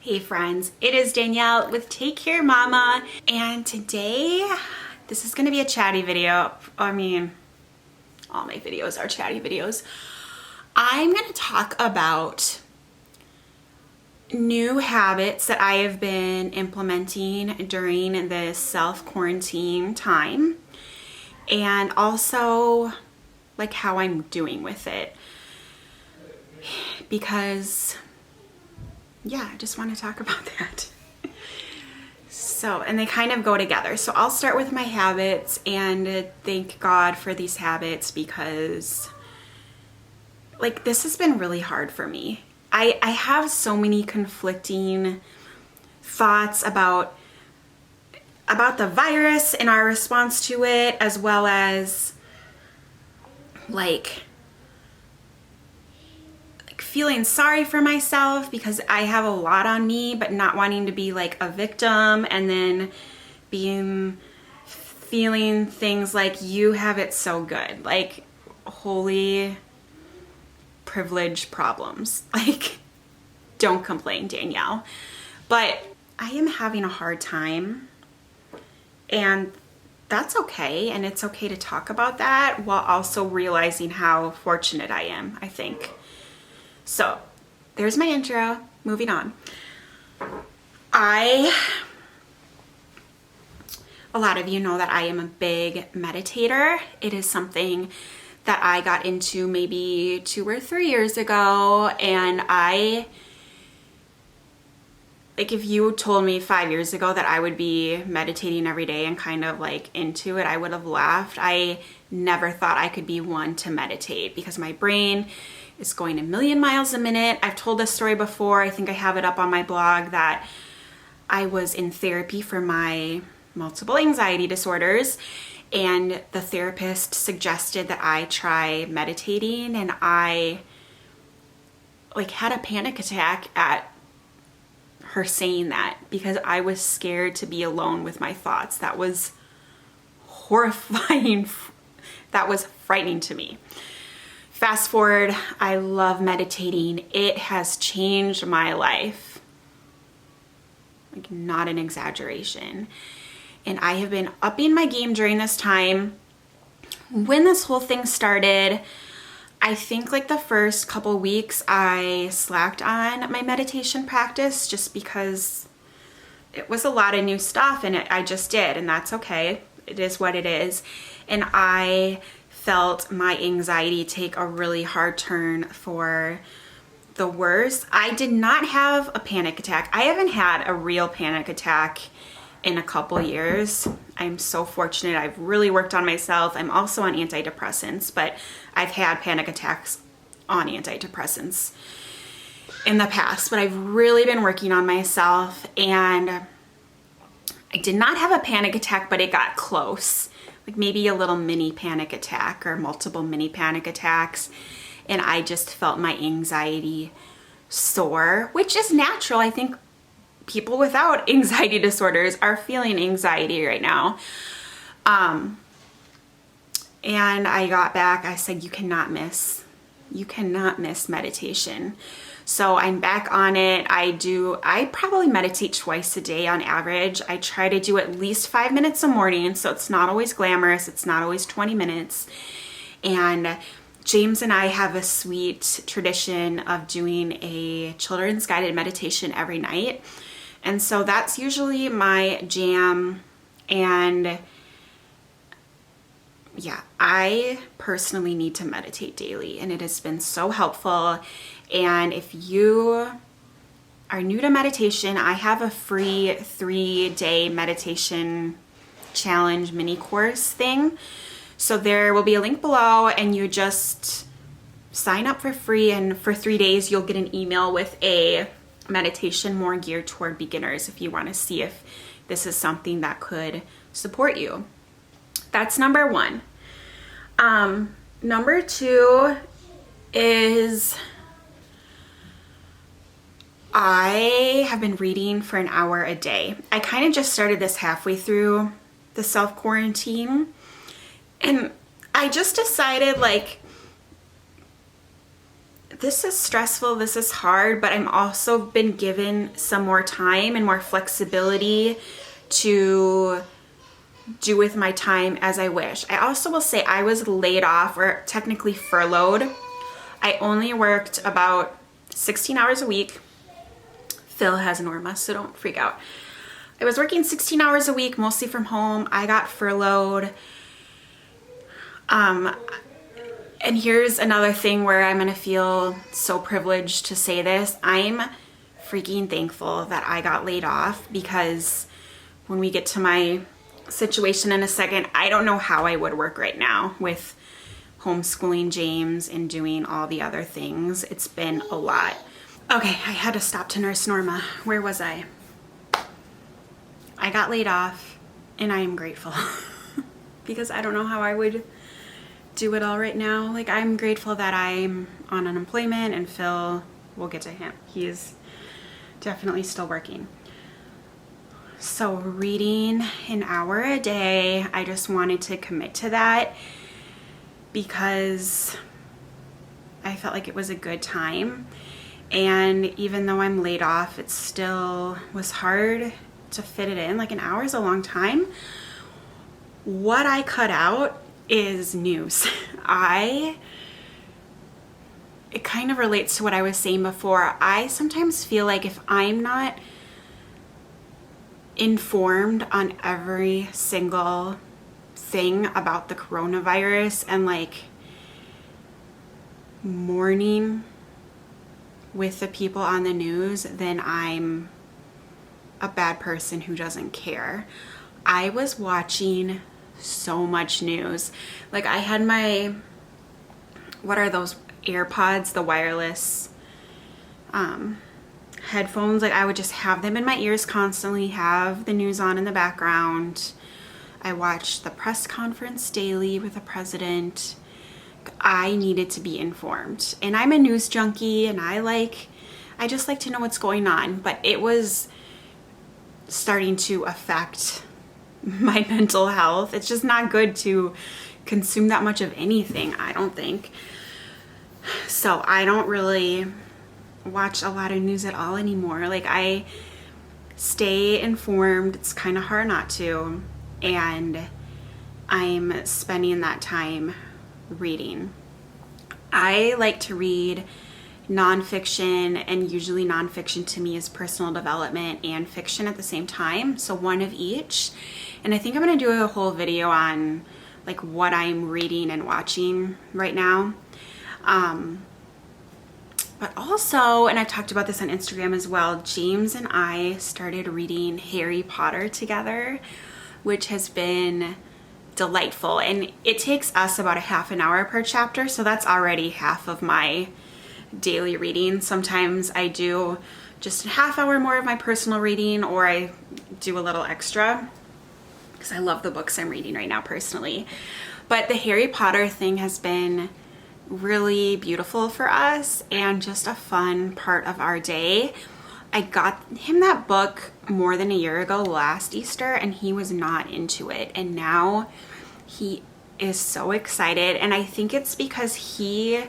Hey friends, it is Danielle with Take Care Mama, and today this is going to be a chatty video. I mean, all my videos are chatty videos. I'm going to talk about new habits that I have been implementing during this self-quarantine time, and also like how I'm doing with it, because yeah, I just want to talk about that. So, and they kind of go together. So I'll start with my habits and thank God for these habits, because like this has been really hard for me. I have so many conflicting thoughts about the virus and our response to it, as well as like feeling sorry for myself because I have a lot on me, but not wanting to be like a victim, and then feeling things like you have it so good, like holy privilege problems. Like, don't complain, Danielle. But I am having a hard time, and that's okay, and it's okay to talk about that while also realizing how fortunate I am, I think. So there's my intro. Moving on. A lot of you know that I am a big meditator. It is something that I got into maybe 2 or 3 years ago, and like if you told me 5 years ago that I would be meditating every day and kind of like into it, I would have laughed. I never thought I could be one to meditate because my brain is going a million miles a minute. I've told this story before. I think I have it up on my blog that I was in therapy for my multiple anxiety disorders, and the therapist suggested that I try meditating, and I like had a panic attack at her saying that because I was scared to be alone with my thoughts. That was horrifying. That was frightening to me. Fast forward, I love meditating. It has changed my life. Like, not an exaggeration. And I have been upping my game during this time. When this whole thing started, I think like the first couple weeks I slacked on my meditation practice just because it was a lot of new stuff, and I just did, and that's okay. It is what it is. And I felt my anxiety take a really hard turn for the worse. I did not have a panic attack. I haven't had a real panic attack in a couple years. I'm so fortunate. I've really worked on myself. I'm also on antidepressants, but I've had panic attacks on antidepressants in the past, but I've really been working on myself, and I did not have a panic attack, but it got close. Like maybe a little mini panic attack or multiple mini panic attacks. And I just felt my anxiety soar, which is natural. I think people without anxiety disorders are feeling anxiety right now. And I got back, I said, you cannot miss meditation. So I'm back on it. I probably meditate twice a day on average. I try to do at least 5 minutes a morning, so it's not always glamorous. It's not always 20 minutes. And James and I have a sweet tradition of doing a children's guided meditation every night. And so that's usually my jam. And yeah, I personally need to meditate daily, and it has been so helpful. And if you are new to meditation, I have a free 3-day meditation challenge mini course thing. So there will be a link below, and you just sign up for free, and for 3 days you'll get an email with a meditation more geared toward beginners if you want to see if this is something that could support you. That's number one. Number two is I have been reading for an hour a day. I kind of just started this halfway through the self-quarantine, and I just decided like this is stressful, this is hard, but I'm also been given some more time and more flexibility to do with my time as I wish. I also will say I was laid off, or technically furloughed. I only worked about 16 hours a week. Phil has Norma, so don't freak out. I was working 16 hours a week, mostly from home. I got furloughed. And here's another thing where I'm gonna feel so privileged to say this. I'm freaking thankful that I got laid off, because when we get to my situation in a second, I don't know how I would work right now with homeschooling James and doing all the other things. It's been a lot. Okay, I had to stop to nurse Norma. Where was I? I got laid off, and I am grateful because I don't know how I would do it all right now. Like, I'm grateful that I'm on unemployment, and Phil, we'll get to him. He's definitely still working. So reading an hour a day, I just wanted to commit to that because I felt like it was a good time. And even though I'm laid off, it still was hard to fit it in. Like, an hour is a long time. What I cut out is news. It kind of relates to what I was saying before. I sometimes feel like if I'm not informed on every single thing about the coronavirus and like mourning with the people on the news, then I'm a bad person who doesn't care. I was watching so much news. Like, I had my, what are those AirPods, the wireless headphones. Like, I would just have them in my ears constantly, have the news on in the background. I watched the press conference daily with the president. I needed to be informed, and I'm a news junkie, and I just like to know what's going on. But it was starting to affect my mental health. It's just not good to consume that much of anything, I don't think. So I don't really watch a lot of news at all anymore. Like, I stay informed. It's kind of hard not to. And I'm spending that time reading. I like to read nonfiction, and usually nonfiction to me is personal development and fiction at the same time, so one of each. And I think I'm going to do a whole video on like what I'm reading and watching right now. But also, and I've talked about this on Instagram as well, James and I started reading Harry Potter together, which has been delightful. And it takes us about a half an hour per chapter, so that's already half of my daily reading. Sometimes I do just a half hour more of my personal reading, or I do a little extra because I love the books I'm reading right now personally. But the Harry Potter thing has been really beautiful for us and just a fun part of our day. I got him that book more than a year ago, last Easter, and he was not into it. And now he is so excited. And I think it's because he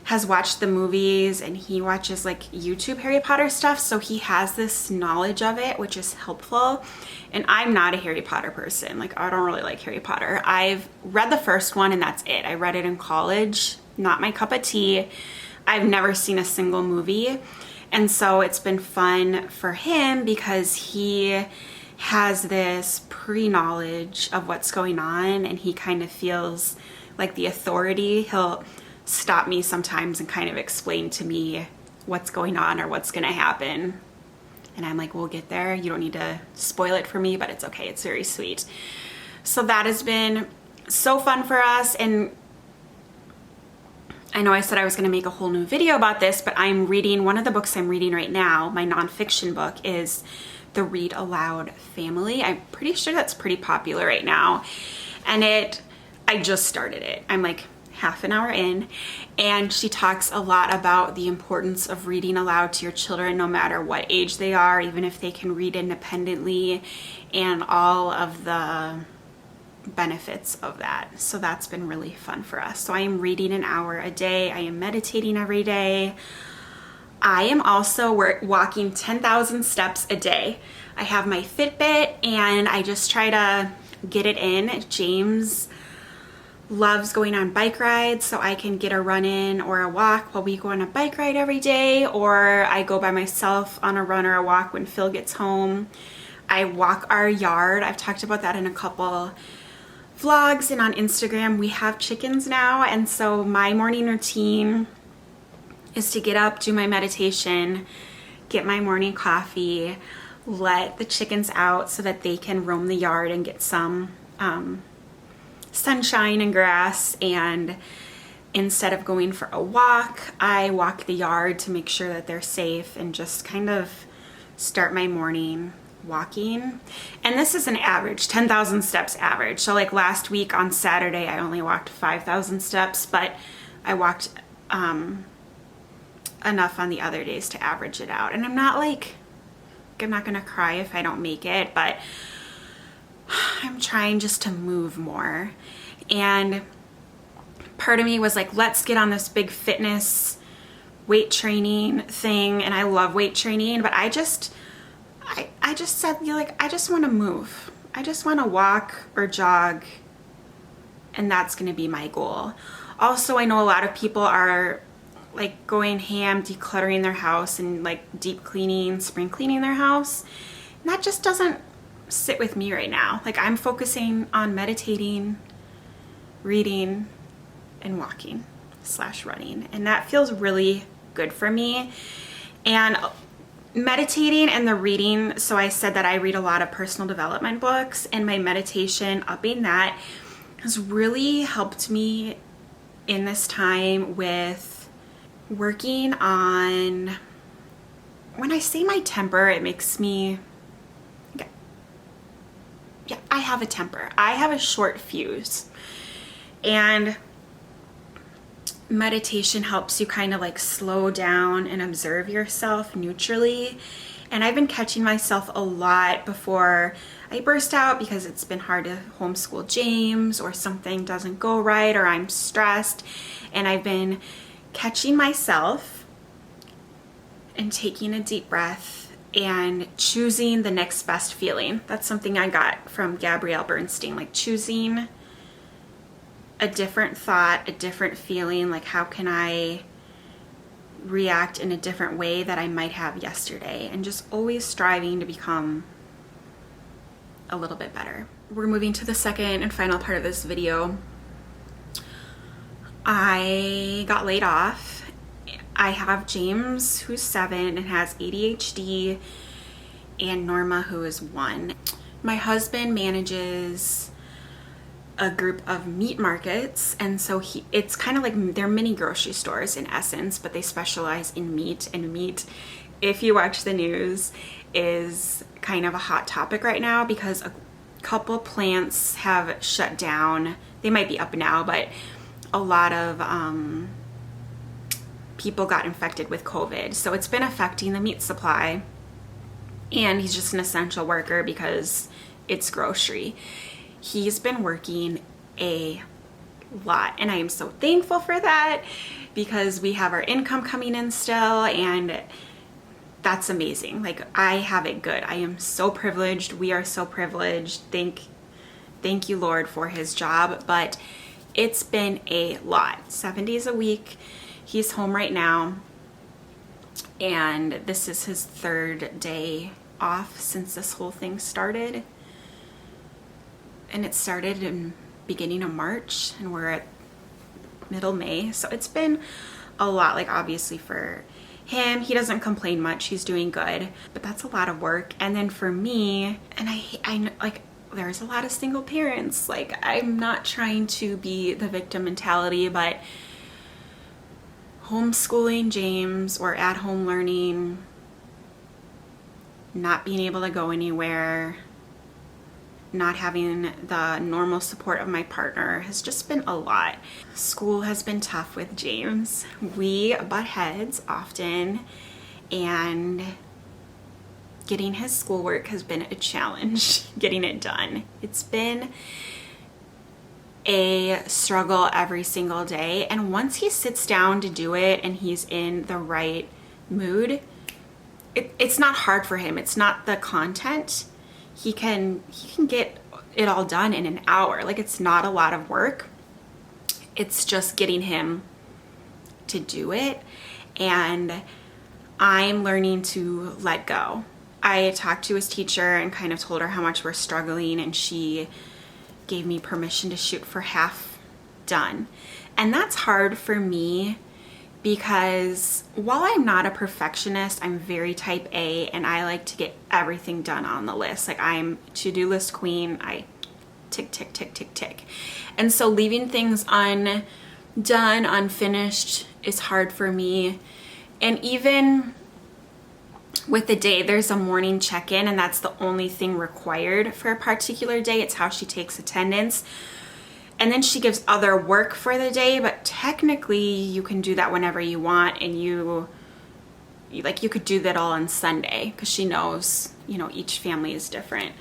has watched the movies and he watches like YouTube Harry Potter stuff. So he has this knowledge of it, which is helpful. And I'm not a Harry Potter person. Like, I don't really like Harry Potter. I've read the first one and that's it. I read it in college. Not my cup of tea. I've never seen a single movie. And so it's been fun for him because he has this pre-knowledge of what's going on, and he kind of feels like the authority. He'll stop me sometimes and kind of explain to me what's going on or what's going to happen. And I'm like, we'll get there. You don't need to spoil it for me, but it's okay. It's very sweet. So that has been so fun for us. And I know I said I was going to make a whole new video about this, but I'm reading, one of the books I'm reading right now, my nonfiction book, is The Read Aloud Family. I'm pretty sure that's pretty popular right now. And I just started it. I'm like half an hour in, and she talks a lot about the importance of reading aloud to your children, no matter what age they are, even if they can read independently, and all of the benefits of that. So that's been really fun for us. So I am reading an hour a day. I am meditating every day. I am also walking 10,000 steps a day. I have my Fitbit and I just try to get it in. James loves going on bike rides, so I can get a run in or a walk while we go on a bike ride every day, or I go by myself on a run or a walk when Phil gets home. I walk our yard. I've talked about that in a couple vlogs and on Instagram. We have chickens now, and so my morning routine is to get up, do my meditation, get my morning coffee, let the chickens out so that they can roam the yard and get some sunshine and grass. And instead of going for a walk, I walk the yard to make sure that they're safe and just kind of start my morning walking. And this is an average, 10,000 steps average. So like last week on Saturday, I only walked 5,000 steps, but I walked enough on the other days to average it out. And I'm not gonna cry if I don't make it, but I'm trying just to move more. And part of me was like, let's get on this big fitness weight training thing. And I love weight training, but I just said, I just want to move. I just want to walk or jog, and that's going to be my goal. Also, I know a lot of people are like going ham, decluttering their house and like deep cleaning, spring cleaning their house. And that just doesn't sit with me right now. Like, I'm focusing on meditating, reading, and walking / running. And that feels really good for me. And meditating and the reading, so I said that I read a lot of personal development books, and my meditation, upping that, has really helped me in this time with working on, when I say my temper, it makes me, yeah, I have a temper. I have a short fuse. And meditation helps you kind of like slow down and observe yourself neutrally. And I've been catching myself a lot before I burst out because it's been hard to homeschool James, or something doesn't go right, or I'm stressed. And I've been catching myself and taking a deep breath and choosing the next best feeling. That's something I got from Gabrielle Bernstein, like choosing a different thought, a different feeling, like how can I react in a different way that I might have yesterday, and just always striving to become a little bit better. We're moving to the second and final part of this video. I got laid off. I have James, who's 7 and has ADHD, and Norma, who is 1. My husband manages a group of meat markets, and so it's kind of like they're mini grocery stores in essence, but they specialize in meat. And meat, if you watch the news, is kind of a hot topic right now because a couple plants have shut down. They might be up now, but a lot of people got infected with COVID, so it's been affecting the meat supply. And he's just an essential worker because it's grocery. He's been working a lot, and I am so thankful for that because we have our income coming in still, and that's amazing. Like, I have it good. I am so privileged. We are so privileged. Thank you, Lord, for his job, but it's been a lot. 7 days a week. He's home right now, and this is his 3rd day off since this whole thing started. And it started in beginning of March, and we're at middle May. So it's been a lot. Like, obviously for him, he doesn't complain much. He's doing good, but that's a lot of work. And then for me, and I know, like, there's a lot of single parents. Like, I'm not trying to be the victim mentality, but homeschooling James or at home learning, not being able to go anywhere, not having the normal support of my partner has just been a lot. School has been tough with James. We butt heads often, and getting his schoolwork has been a challenge, getting it done. It's been a struggle every single day. And once he sits down to do it and he's in the right mood, it's not hard for him. It's not the content. He can get it all done in an hour. Like, it's not a lot of work. It's just getting him to do it. And I'm learning to let go. I talked to his teacher and kind of told her how much we're struggling, and she gave me permission to shoot for half done. And that's hard for me because while I'm not a perfectionist, I'm very type A, and I like to get everything done on the list. Like, I'm to-do list queen. I tick, tick, tick, tick, tick. And so leaving things undone, unfinished is hard for me. And even with the day, there's a morning check-in, and that's the only thing required for a particular day. It's how she takes attendance. And then she gives other work for the day, but technically you can do that whenever you want, and you could do that all on Sunday because she knows, each family is different.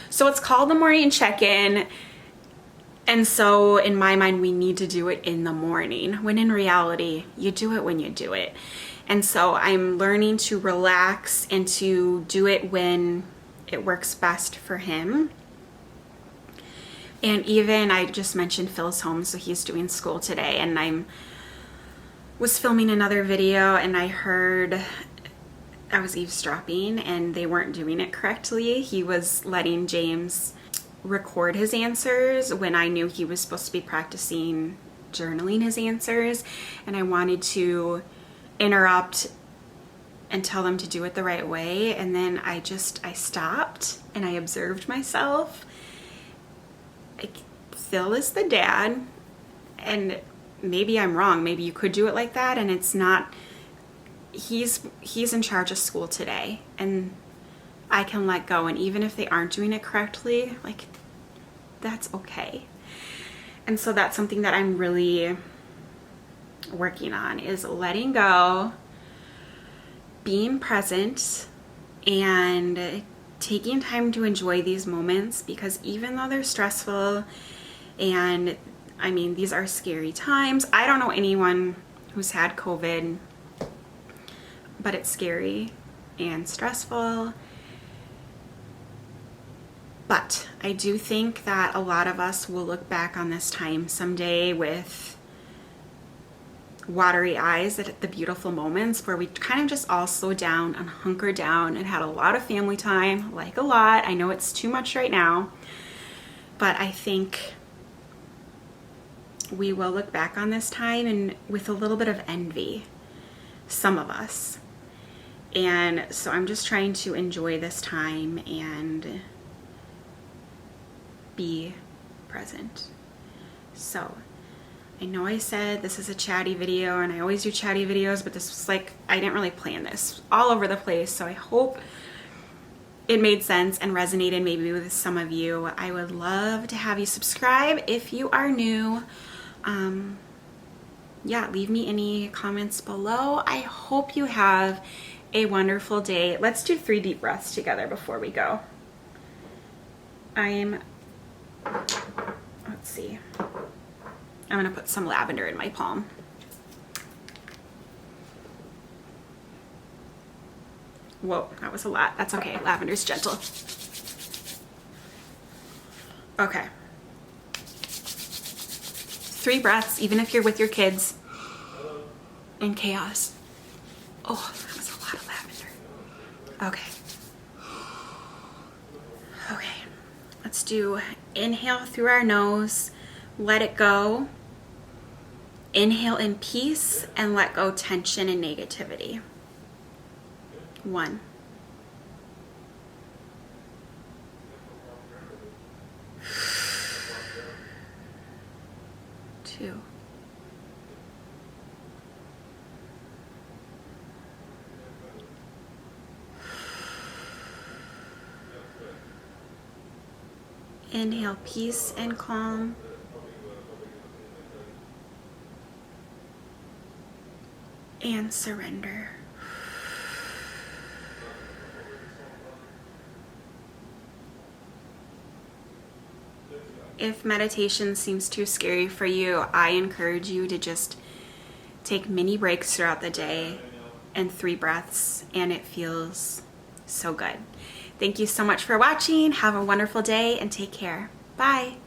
So it's called the morning check-in. And so in my mind, we need to do it in the morning, when in reality, you do it when you do it. And so I'm learning to relax and to do it when it works best for him. And even, I just mentioned Phil's home, so he's doing school today, and I was filming another video and I was eavesdropping and they weren't doing it correctly. He was letting James record his answers when I knew he was supposed to be practicing journaling his answers, and I wanted to interrupt and tell them to do it the right way. And then I stopped and I observed myself. Phil is the dad, and maybe I'm wrong. Maybe you could do it like that, and it's not. He's in charge of school today, and I can let go. And even if they aren't doing it correctly, like, that's okay. And so that's something that I'm really working on, is letting go, being present, and taking time to enjoy these moments, because even though they're stressful, and I mean, these are scary times. I don't know anyone who's had COVID, but it's scary and stressful. But I do think that a lot of us will look back on this time someday with watery eyes at the beautiful moments where we kind of just all slowed down and hunkered down and had a lot of family time. Like, a lot. I know it's too much right now, but I think we will look back on this time and with a little bit of envy, some of us. And so I'm just trying to enjoy this time and be present. So I know I said this is a chatty video, and I always do chatty videos, but this was like, I didn't really plan this, all over the place. So I hope it made sense and resonated maybe with some of you. I would love to have you subscribe if you are new. Yeah, leave me any comments below. I hope you have a wonderful day. Let's do 3 deep breaths together before we go. Let's see. I'm gonna put some lavender in my palm. Whoa, that was a lot. That's okay, lavender's gentle. Okay. 3 breaths, even if you're with your kids in chaos. Oh, that was a lot of lavender. Okay. Okay, let's do inhale through our nose, let it go. Inhale in peace and let go tension and negativity. 1. 2. Inhale peace and calm. And surrender. If meditation seems too scary for you, I encourage you to just take mini breaks throughout the day and 3 breaths, and it feels so good. Thank you so much for watching. Have a wonderful day and take care. Bye.